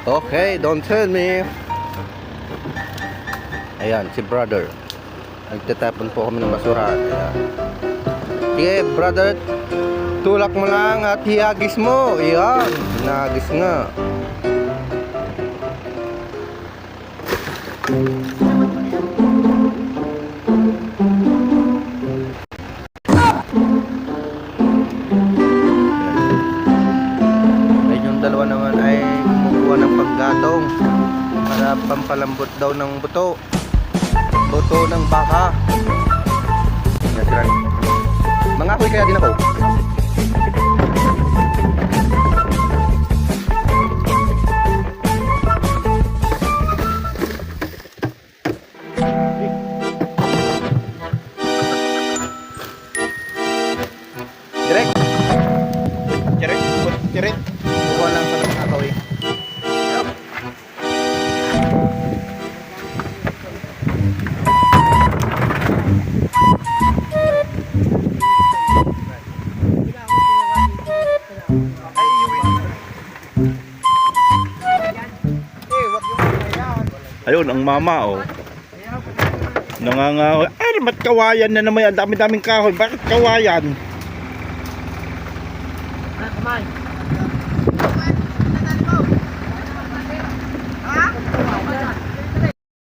Okay, don't tell me. Ayan, si brother. Nagtatapon po kami ng basura. Ayan. Sige, brother. Tulak mo lang at hiyagis mo. Ayan, hinagis nga. Ayun, yung dalawa naman ay kumukuha ng paggatong para pampalambot daw ng buto ng baka. Mga ako'y kaya din ako. Direct. Direct. Kuha lang sa mga ako'y. Ayun, ang mama, oh. Nangangahoy. Ay, ba't kawayan na naman? Ang dami-daming kahoy. Bakit kawayan? Kamay.